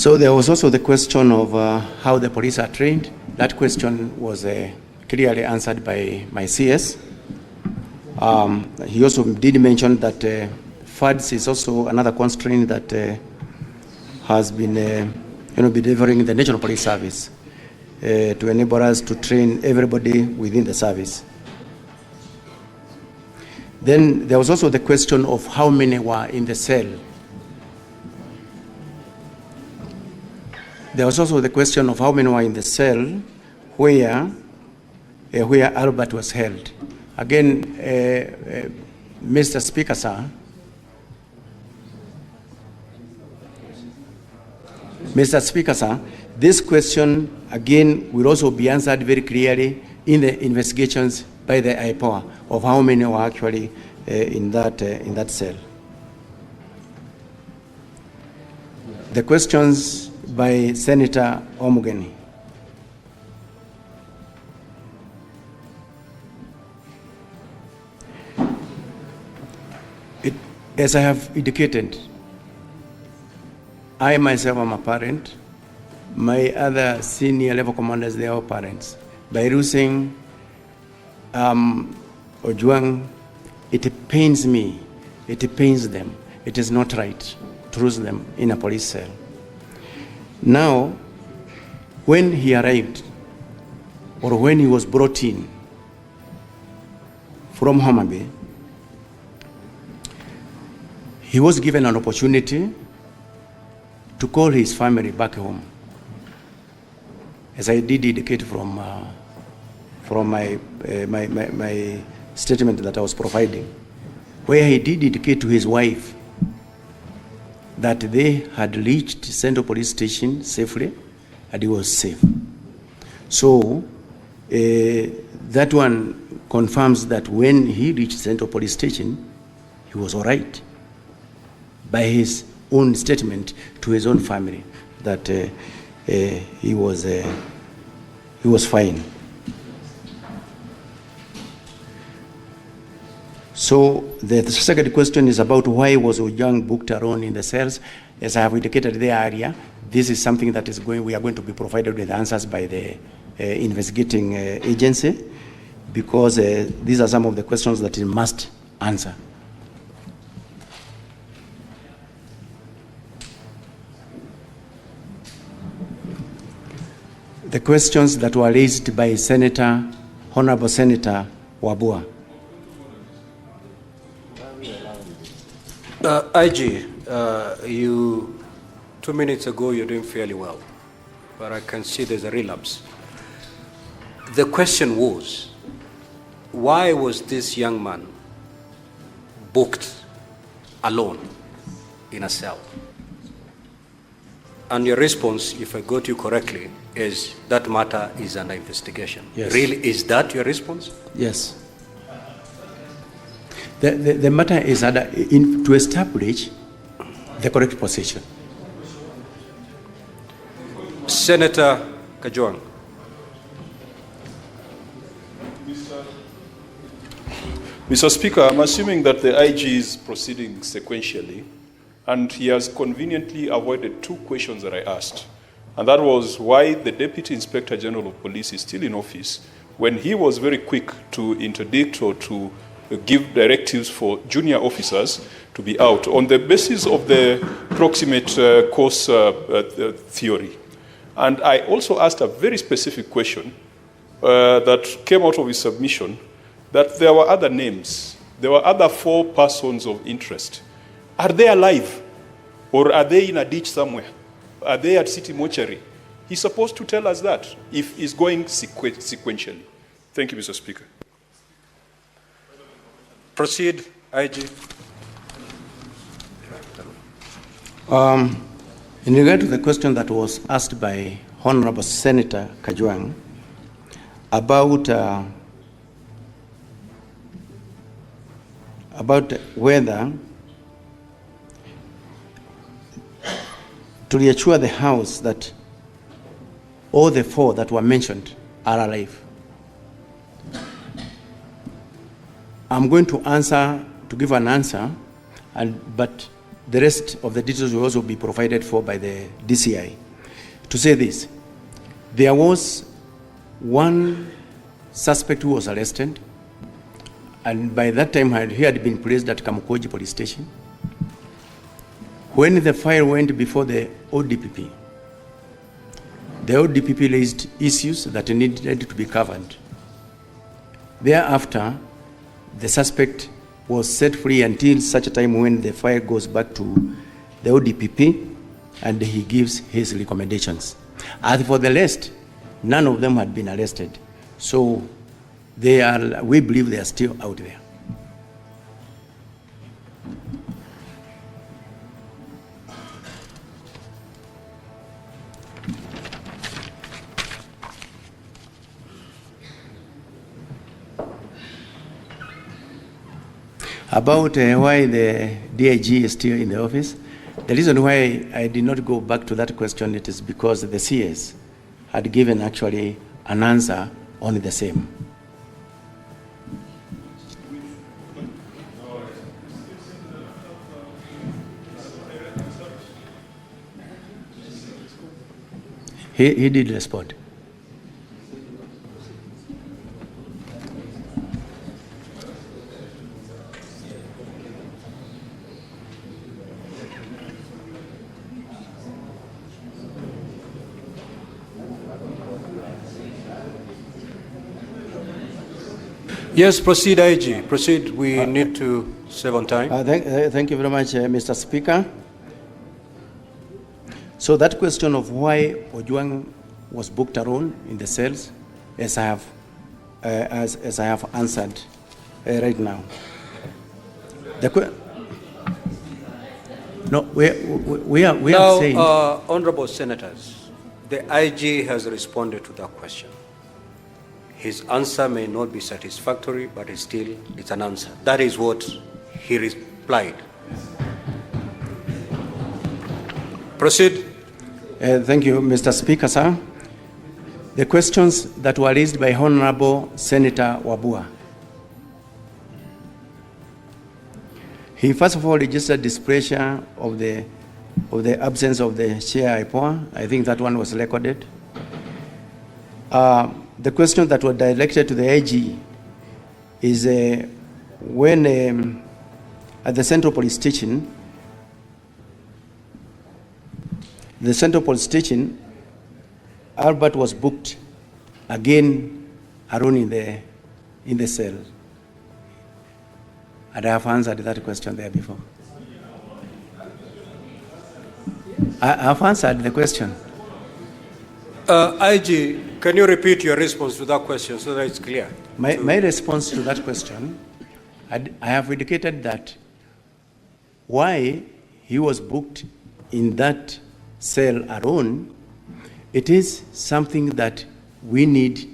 So there was also the question of how the police are trained. That question was clearly answered by my CS. He also did mention that funds is also another constraint that has been delivering the National Police Service to enable us to train everybody within the service. Then there was also the question of how many were in the cell. There was also the question of how many were in the cell where Albert was held. Again, Mr. Speaker, sir. Mr. Speaker, sir, this question, again, will also be answered very clearly in the investigations by the IPOA of how many were actually in that cell. The questions by Senator Omugeni. As I have indicated, I myself am a parent. My other senior level commanders, they are all parents. By losing Ojwang, it pains me, it pains them. It is not right to lose them in a police cell. Now, when he arrived, or when he was brought in from Homa Bay, he was given an opportunity to call his family back home, as I did indicate from my statement that I was providing, where he did indicate to his wife that they had reached Central Police Station safely and he was safe. So that one confirms that when he reached Central Police Station, he was all right, by his own statement to his own family, that he was fine. So the second question is about why was Ojwang booked alone in the cells. As I have indicated there earlier, this is something that we are going to be provided with answers by the investigating agency, because these are some of the questions that it must answer. The questions that were raised by Honorable Senator Wabua. IG, you 2 minutes ago you're doing fairly well, but I can see there's a relapse. The question was, why was this young man booked alone in a cell? And your response, if I got you correctly, is that matter is under investigation. Yes. Really, is that your response? Yes. The matter is to establish the correct position. Senator Ojwang. Mr. Speaker, I'm assuming that the IG is proceeding sequentially, and he has conveniently avoided two questions that I asked. And that was why the Deputy Inspector General of Police is still in office when he was very quick to interdict or to give directives for junior officers to be out on the basis of the proximate cause theory. And I also asked a very specific question that came out of his submission, that there were other names. There were other 4 persons of interest. Are they alive? Or are they in a ditch somewhere? Are they at City Mortuary? He's supposed to tell us that if he's going sequentially. Thank you, Mr. Speaker. Proceed, IG. In regard to the question that was asked by Honorable Senator Ojwang about whether to reassure the House that all the 4 that were mentioned are alive. I'm going to give an answer, but the rest of the details will also be provided for by the DCI. To say this, there was one suspect who was arrested, and by that time he had been placed at Kamukoji police station. When the file went before the ODPP raised issues that needed to be covered. Thereafter, the suspect was set free until such a time when the file goes back to the ODPP and he gives his recommendations. As for the rest, none of them had been arrested. So we believe they are still out there. About why the DIG is still in the office, the reason why I did not go back to that question, it is because the CS had given actually an answer on the same. He did respond. Yes, proceed, IG. Proceed. We need to save on time. Thank you very much, Mr. Speaker. So that question of why Ojwang was booked alone in the cells, as I have answered right now. We are saying. Honorable Senators, the IG has responded to that question. His answer may not be satisfactory, but it's an answer. That is what he replied. Proceed. Thank you, Mr. Speaker, sir. The questions that were raised by Honorable Senator Wabua. He first of all registered displeasure of the absence of the chair IPOA. I think that one was recorded. The question that was directed to the AG is when at the Central Police Station, Albert was booked again alone in the cell. And I have answered that question there before. I have answered the question. IG, can you repeat your response to that question so that it's clear? My response to that question, I have indicated that why he was booked in that cell alone, it is something that we need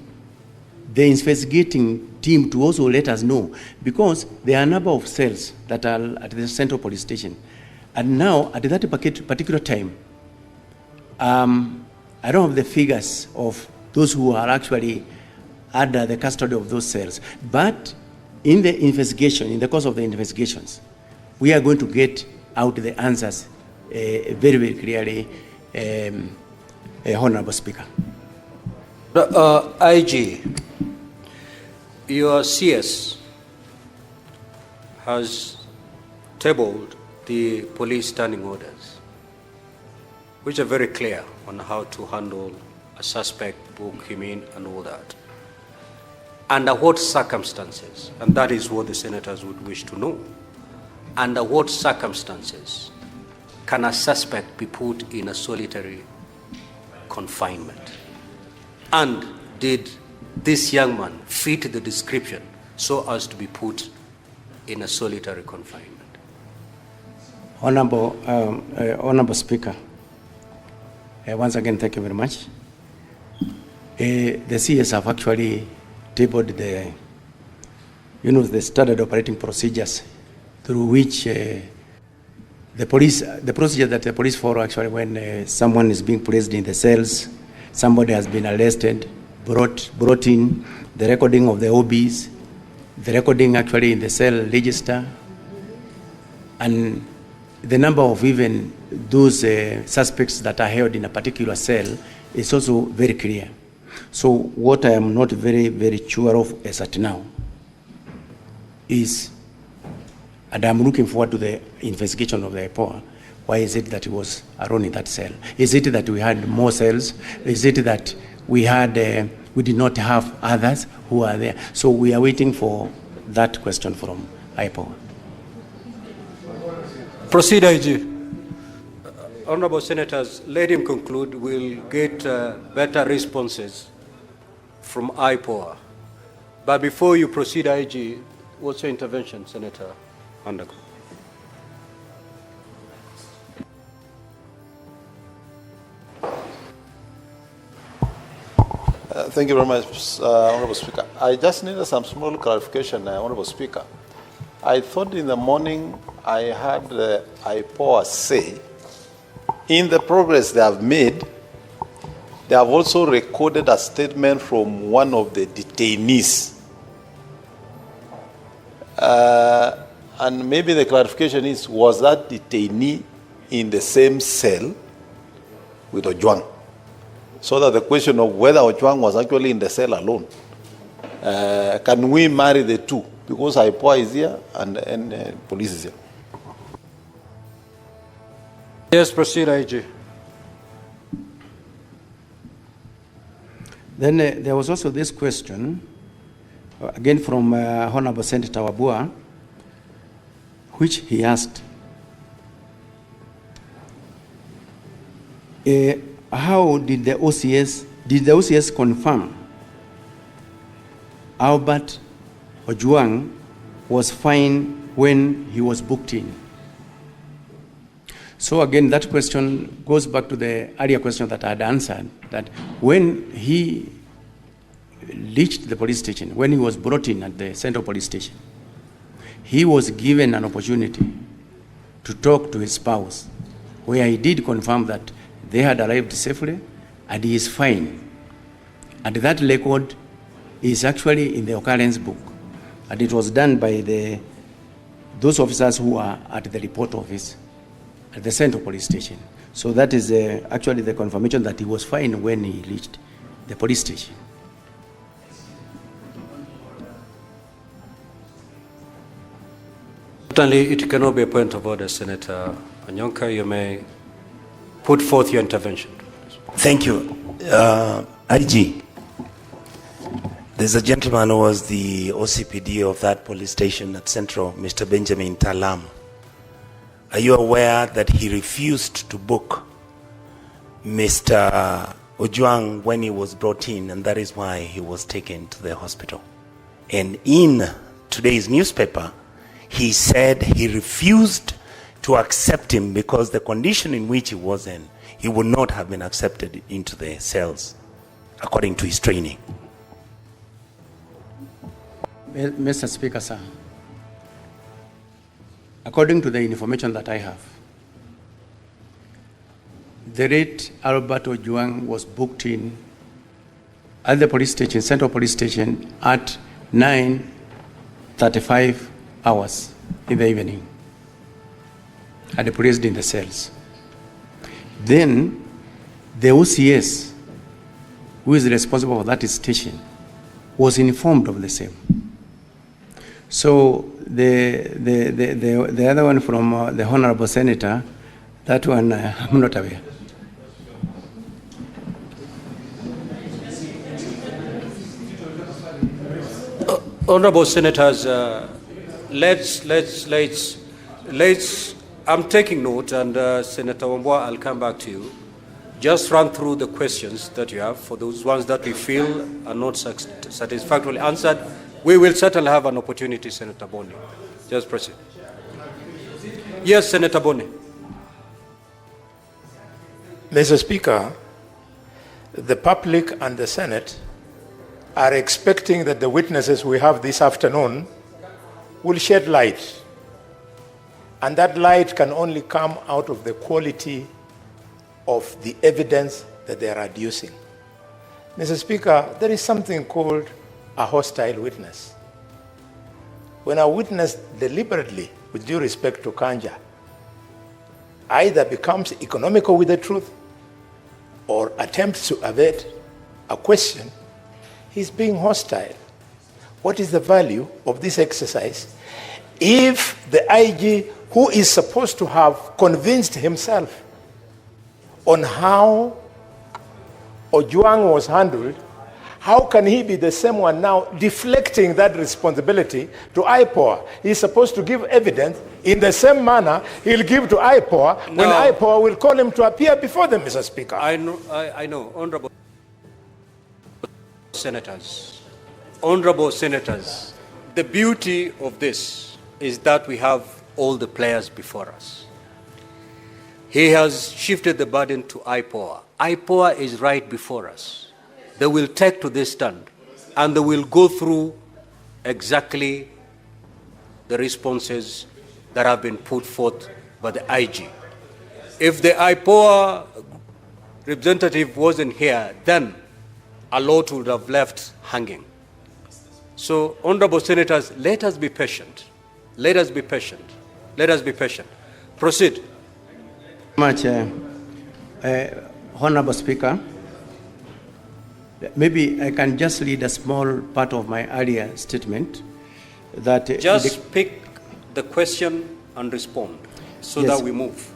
the investigating team to also let us know, because there are a number of cells that are at the Central Police Station. And now, at that particular time, I don't have the figures of those who are actually under the custody of those cells. But in the investigation, in the course of the investigations, we are going to get out the answers very, very clearly, Honorable Speaker. IG, your CS has tabled the police standing orders, which are very clear on how to handle a suspect, book him in, and all that. Under what circumstances, and that is what the senators would wish to know, under what circumstances can a suspect be put in a solitary confinement? And did this young man fit the description so as to be put in a solitary confinement? Honorable Speaker, once again, thank you very much. The CS have actually tabled the standard operating procedures through which the procedure that the police follow actually when someone is being placed in the cells, somebody has been arrested, brought in, the recording of the OBs, the recording actually in the cell register, and the number of even those suspects that are held in a particular cell is also very clear. So what I am not very sure of as at now is, and I'm looking forward to the investigation of the IPOA, why is it that he was alone in that cell? Is it that we had more cells? Is it that we did not have others who are there? So we are waiting for that question from IPOA. Proceed, IG. Honorable Senators, let him conclude. We'll get better responses from IPOA. But before you proceed, IG, what's your intervention, Senator Undergo? Thank you very much, Honorable Speaker. I just needed some small clarification, Honorable Speaker. I thought in the morning I heard IPOA say, in the progress they have made, they have also recorded a statement from one of the detainees. And maybe the clarification is, was that detainee in the same cell with Ojwang? So that the question of whether Ojwang was actually in the cell alone, can we marry the two? Because IPOA is here and police is here. Yes, proceed, IG. Then there was also this question, again from Honorable Senator Wabua, which he asked, how did the OCS confirm Albert Ojwang was fine when he was booked in? So again, that question goes back to the earlier question that I had answered, that when he reached the police station, when he was brought in at the Central Police Station, he was given an opportunity to talk to his spouse, where he did confirm that they had arrived safely and he is fine. And that record is actually in the occurrence book. And it was done by those officers who are at the report office at the Central Police Station. So that is actually the confirmation that he was fine when he reached the police station. Certainly, it cannot be a point of order, Senator Anyonka. You may put forth your intervention. Thank you. IG, there's a gentleman who was the OCPD of that police station at Central, Mr. Benjamin Talam. Are you aware that he refused to book Mr. Ojwang when he was brought in, and that is why he was taken to the hospital? And in today's newspaper, he said he refused to accept him because the condition in which he was in, he would not have been accepted into the cells according to his training. Mr. Speaker, sir, according to the information that I have, the late Albert Ojwang was booked in at the police station, Central Police Station, at 9:35 hours in the evening, and placed in the cells. Then the OCS, who is responsible for that station, was informed of the same. So the other one from the Honorable Senator, that one I'm not aware. Honorable Senators, let's. I'm taking note, and Senator Wambua, I'll come back to you. Just run through the questions that you have for those ones that we feel are not satisfactorily answered. We will certainly have an opportunity, Senator Boni. Just proceed. Yes, Senator Boni. Mr. Speaker, the public and the Senate are expecting that the witnesses we have this afternoon will shed light. And that light can only come out of the quality of the evidence that they are adducing. Mr. Speaker, there is something called a hostile witness. When a witness deliberately, with due respect to Kanja, either becomes economical with the truth or attempts to evade a question, he's being hostile. What is the value of this exercise if the IG, who is supposed to have convinced himself on how Ojwang was handled, how can he be the same one now deflecting that responsibility to IPOA? He's supposed to give evidence in the same manner he'll give to IPOA when IPOA will call him to appear before them, Mr. Speaker. I know, honorable senators, the beauty of this is that we have all the players before us. He has shifted the burden to IPOA. IPOA is right before us. They will take to this stand and they will go through exactly the responses that have been put forth by the IG. If the IPOA representative wasn't here, then a lot would have left hanging. So, honorable senators, let us be patient. Let us be patient. Let us be patient. Proceed. Much, Honorable Speaker. Maybe I can just read a small part of my earlier statement. That just pick the question and respond so that we move.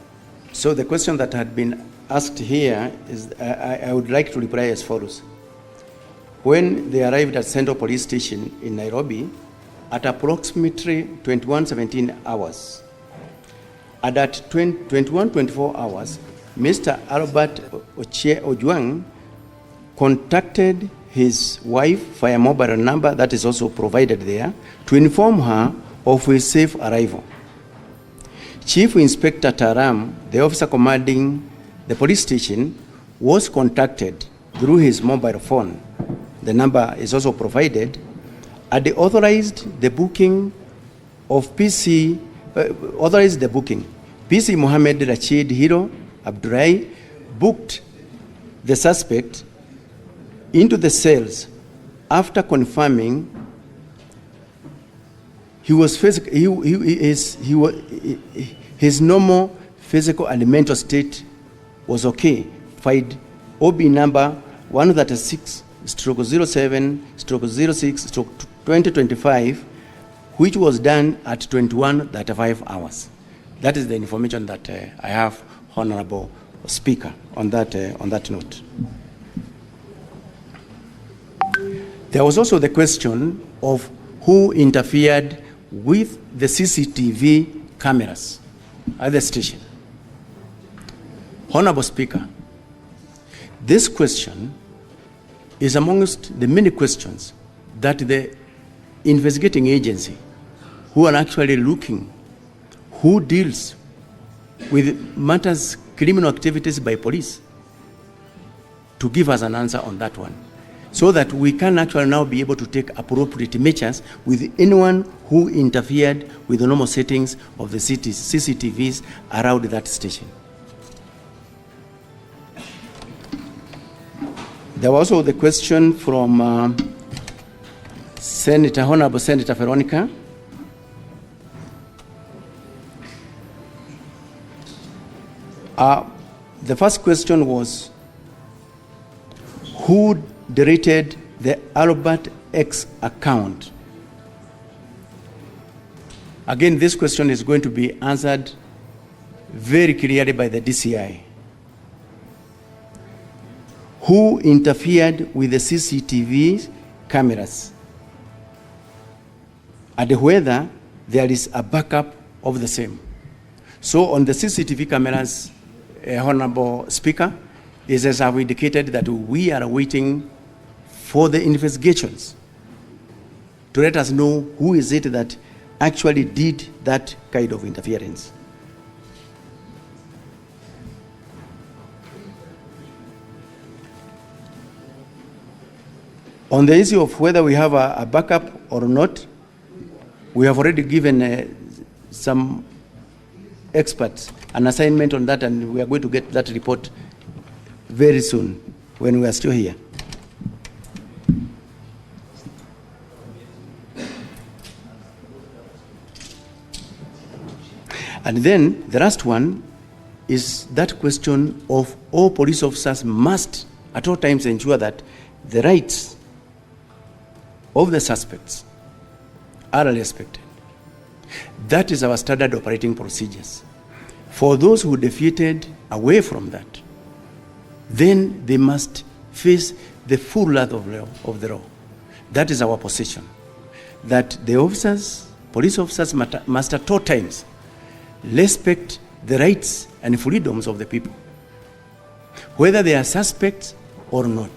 So the question that had been asked here is, I would like to reply as follows. When they arrived at Central Police Station in Nairobi at approximately 21:17 hours, and at 21:24 hours, Mr. Albert Ojwang contacted his wife via mobile number that is also provided there to inform her of his safe arrival. Chief Inspector Taram, the officer commanding the police station, was contacted through his mobile phone. The number is also provided, and they authorized the booking of PC Mohammed Rashid Hiro Abdurai booked the suspect into the cells after confirming his normal physical and mental state was okay. Filed OB number 136/07/06/2025, which was done at 21:35 hours. That is the information that I have, Honorable Speaker, on that note. There was also the question of who interfered with the CCTV cameras at the station. Honorable Speaker, this question is amongst the many questions that the investigating agency who are actually looking who deals with matters criminal activities by police to give us an answer on that one, so that we can actually now be able to take appropriate measures with anyone who interfered with the normal settings of the CCTVs around that station. There was also the question from Honorable Senator Veronica. The first question was, who deleted the Albert X account? Again, this question is going to be answered very clearly by the DCI. Who interfered with the CCTV cameras, and whether there is a backup of the same. So on the CCTV cameras, Honorable Speaker, is as I've indicated that we are waiting for the investigations to let us know who is it that actually did that kind of interference. On the issue of whether we have a backup or not, we have already given some experts an assignment on that, and we are going to get that report very soon when we are still here. And then the last one is that question of all police officers must at all times ensure that the rights of the suspects are respected. That is our standard operating procedures. For those who defeated away from that, then they must face the full wrath of the law. That is our position. That the officers, police officers must at all times respect the rights and freedoms of the people, whether they are suspects or not.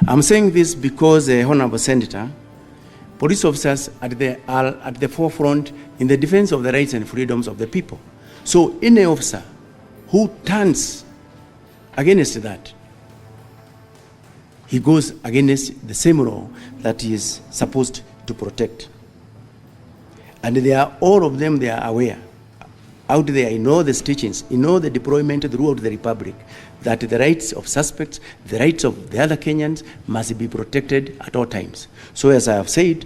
I'm saying this because, Honorable Senator, police officers are at the forefront in the defense of the rights and freedoms of the people. So any officer who turns against that, he goes against the same law that he is supposed to protect. And they are, all of them, they are aware out there in all the stations, in all the deployment throughout the Republic, that the rights of suspects, the rights of the other Kenyans must be protected at all times. So as I have said,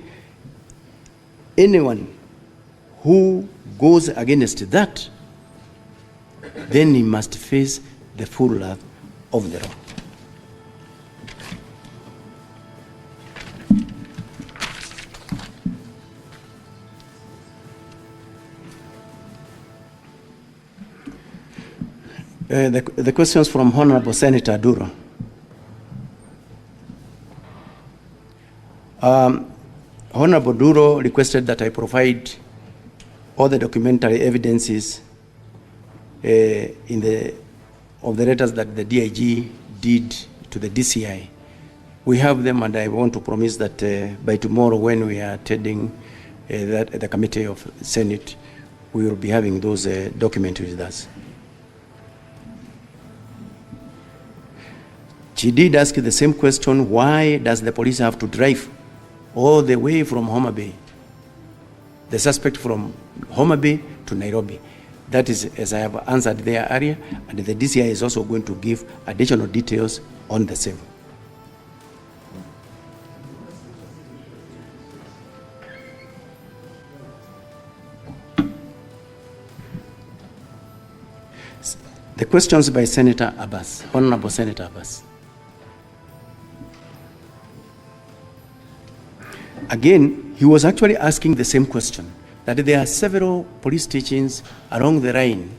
anyone who goes against that, then he must face the full wrath of the law. The questions from Honorable Senator Duro. Honorable Duro requested that I provide all the documentary evidences of the letters that the DIG did to the DCI. We have them, and I want to promise that by tomorrow, when we are attending the Committee of Senate, we will be having those documents with us. She did ask the same question: why does the police have to drive all the way from Homa Bay, the suspect from Homa Bay to Nairobi? That is, as I have answered there earlier, and the DCI is also going to give additional details on the same. The questions by Senator Abbas, Honorable Senator Abbas. Again, he was actually asking the same question, that there are several police stations along the line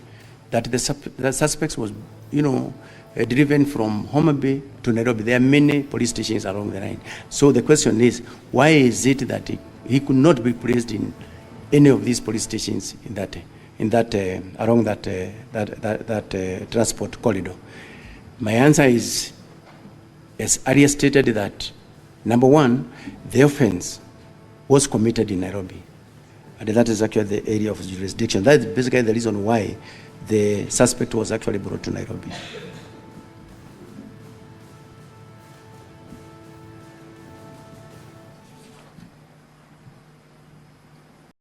that the suspects was, driven from Homa Bay to Nairobi. There are many police stations along the line. So the question is, why is it that he could not be placed in any of these police stations along that transport corridor? My answer is, as earlier stated, that number one, the offense was committed in Nairobi, and that is actually the area of jurisdiction. That is basically the reason why the suspect was actually brought to Nairobi.